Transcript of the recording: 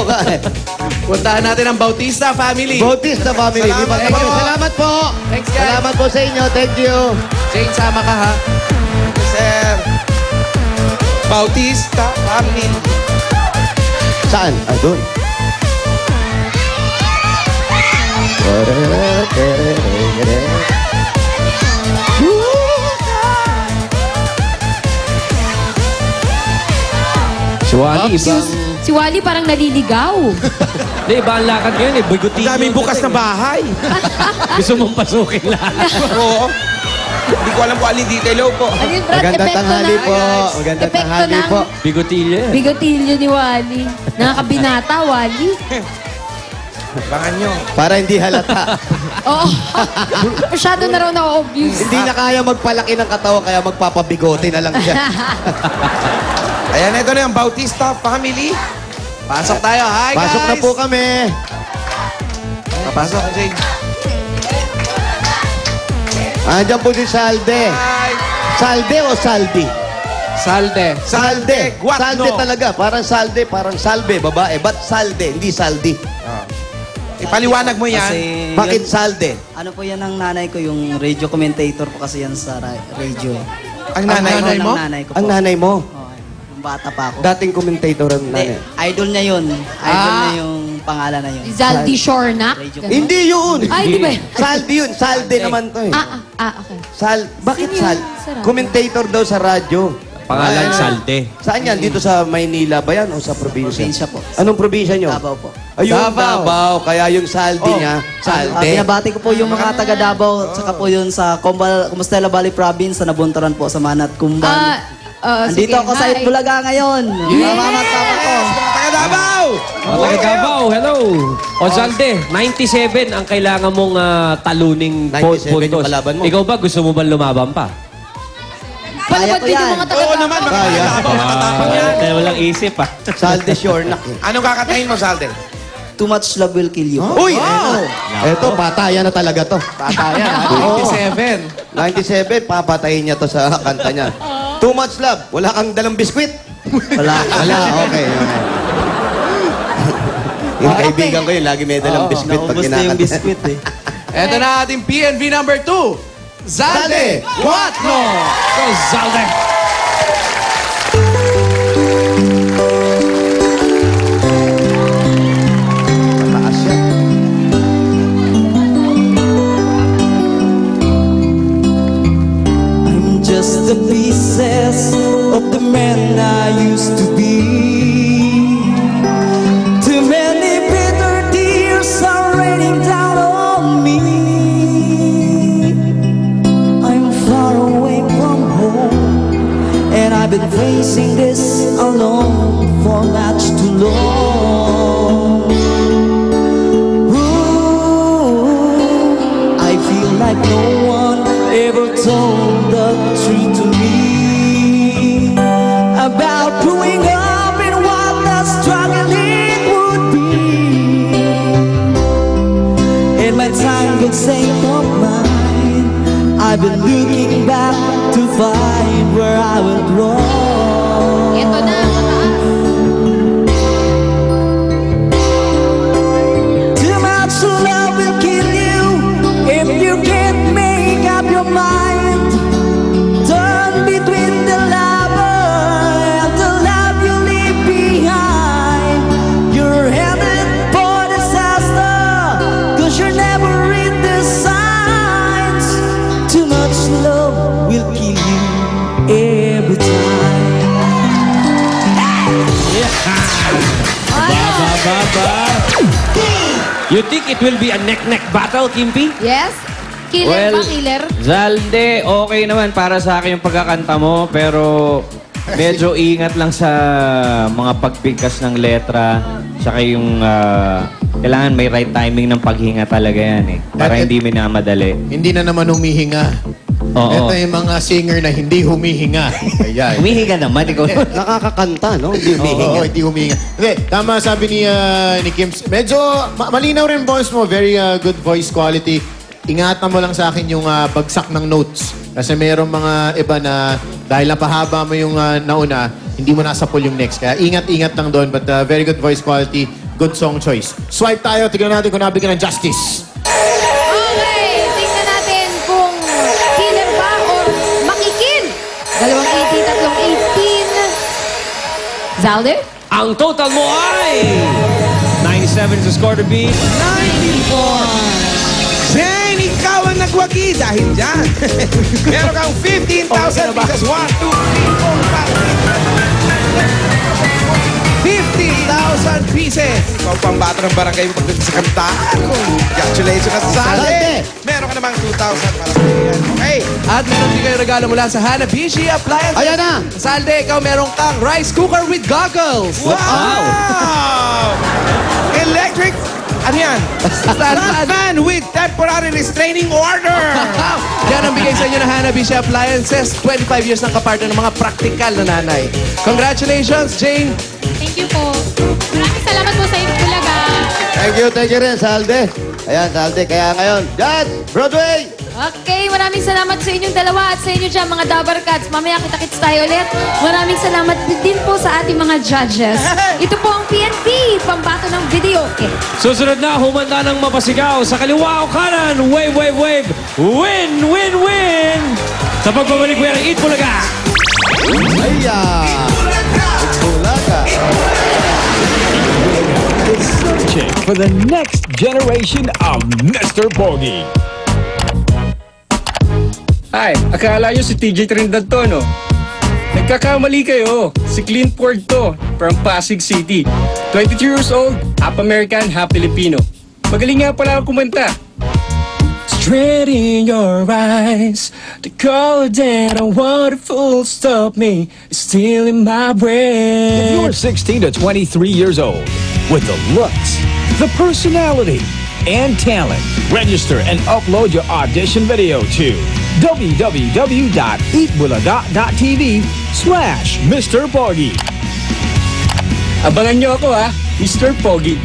nga eh. Puntahan natin ang Bautista family. Bautista family. Salamat Salamat, po. salamat po. Thanks, guys. Salamat po sa inyo. Thank you. Jane, sama ka ha. Sir. Bautista family. Saan? Ah, doon. Si Wally, ibang... Si Wally parang naliligaw. Hindi, iba ang lakad yun eh. Bigotilyo. Ang daming bukas na bahay. Gusto mong pasukin lahat. Oo. Hindi ko alam kung alin dito. Hello po. Ano yun, Brad? Magandang Epekto tanghali ng- po. Magandang Epekto tanghali ng- po. Bigotilyo. Bigotilyo ni Wally. Nakakabinata, Wally. Abangan nyo. Para hindi halata. Oo. Masyado na raw na-obvious. Hindi na kaya magpalaki ng katawan, kaya magpapabigote na lang siya. Ayan, ito na yung Bautista family. Pasok tayo. Hi, guys. Pasok na po kami. Pasok, Jane. Andiyan po si Salde. Hi. Salde o Saldi? Salde. Salde. Guwat, Salde no? talaga. Parang Salde, parang Salve, babae. Ba't Salde, hindi Saldi? Ipaliwanag mo yan. Kasi Bakit yun- Salde? ano po yan ng nanay ko, yung radio commentator po kasi yan sa radio. Ang nanay Idol mo? ng nanay ko po. Ang nanay mo? Oo, yung bata pa ako. Dating commentator ang Hindi, nanay. idol niya yun. Idol niya yung pangalan na yun. Zaldi Shornak. Radio Hindi yun! Ay, di ba? Saldi yun. Salde naman to eh. Okay. Bakit Sino Sal? yun sa radyo? Commentator daw sa radyo. Pangalan Ah. Salde. Saan yan? Dito sa Maynila ba yan o sa probinsya? Probinsya po. Anong probinsya nyo? Davao po. Ayun, Davao. Davao. Kaya yung Saldi niya, Salde. Binabati ko po yung mga taga Davao, tsaka po yun sa Compostela Valley Province, sa Nabuntaran po, sa Manat, Kumban. Andito ako sa Itbulaga ngayon. Mama at papa ko. Taga Davao! Mga taga Davao, hello. O Salde, 97 ang kailangan mong taluning 97 puntos. yung kalaban mo. Ikaw ba gusto mo ba lumaban pa? Palabad Kaya ko din yung yan. mga Oo taga naman, Davao. Kaya. matapang yan. Walang isip ah. Salde Shornak. Anong kakatayin mo, Salde? Too much love will kill you. Uy! Eto, patayan na talaga to. Patayan. Oo. 97. 97, papatayin niya to sa kanta niya. Too much love. Wala kang dalang biskwit. Wala. Wala, okay. Yung kaibigan ko yun, lagi may dalang biskwit pag Naubos na yung kinakanta. biscuit eh. Ito na ating PNV number 2. Zalde. Cuatro. Go Salde. Mataas siya. I'm just the pieces of the man I used to be. Too many bitter tears are raining down on me. I'm far away from home, and I've been facing this alone for much too long. Ooh, I feel like no one ever told the truth to me about growing up and what the struggle it would be. In my time, good sake of mine, I've been looking back to find where I went wrong. Ito na, mataas. Too much love will kill you if you can't make up your mind. Turn between the lover and the love you leave behind. You're headed for disaster, 'cause you never read the signs. Too much love will kill you every time. You think it will be a neck-neck battle, Kimpi? Yes? Killer ba, killer? Zalde, okay naman para sa akin yung pagkakanta mo, pero medyo ingat lang sa mga pagbigkas ng letra, tsaka yung kailangan may right timing ng paghinga talaga yan eh. Para hindi minamadali. Hindi na naman humihinga. Oo. Ito yung mga singer na hindi humihinga. Ayan. Humihinga naman, ikaw. Nakakakanta, no? Hindi humihinga. Oo, hindi humihinga. Hindi, tama sabi ni Kim. Medyo malinaw rin voice mo. Very good voice quality. Ingatan mo lang sa akin yung bagsak ng notes. Kasi mayroong mga iba na dahil napahaba mo yung nauna, hindi mo nasapol yung next. Kaya ingat-ingat lang doon. But very good voice quality. good song choice. Swipe tayo, tignan natin kung nabigyan ng justice. Okay, tingnan natin kung killer ba or makikill. 2 18, 3 18. Zalde? Ang total mo ay 97 sa score to beat. 94! Jen, ikaw ang nagwagi dahil dyan. Meron kang 15,000 pieces. 1, 2, 3, 4, 5, 50,000 pieces. Ikaw pambato ng barangay mo pagdating sa kantaan. Congratulations at Salde. Salde. Meron ka namang 2,000 para sa yan. Okay. At meron din kayo regalo mula sa Hanabishi Appliances. Ayan na. Salde, ikaw meron kang rice cooker with goggles. Wow! Electric, ano yan? Fan with temporary restraining order. Yan ang bigay sa inyo ng Hanabishi Appliances. 25 years ng kapartner ng mga praktikal na nanay. Congratulations, Jane. Thank you po. Maraming salamat po sa inyo, Bulaga. Thank you rin, Salde. Ayan, Salde. Kaya ngayon, Judge, Broadway! Okay, maraming salamat sa inyong dalawa at sa inyo dyan, mga Dabar Cats. Mamaya kita-kits tayo ulit. Maraming salamat din po sa ating mga judges. Ito po ang PNP, pambato ng video. Okay. Susunod na, humanda ng mapasigaw sa kaliwa o kanan. Wave, wave, wave. Win, win, win! Sa pagbabalik mo yan, Eat Bulaga! Aya! Bulaga! Searching for the next generation of Mr. Pogi. Ay, akala nyo si TJ Trinidad to, no? Nagkakamali kayo. Si Clint Ford to, from Pasig City. 22 years old, half American, half Filipino. Magaling nga pala ang kumanta. Straight in your eyes, the color that I want to full stop me is still in my brain. If you're 16 to 23 years old, with the looks, the personality, and talent, register and upload your audition video to www.eatbulaga.tv/Mr. Pogi. Abangan nyo ako, ha? Mr. Pogi.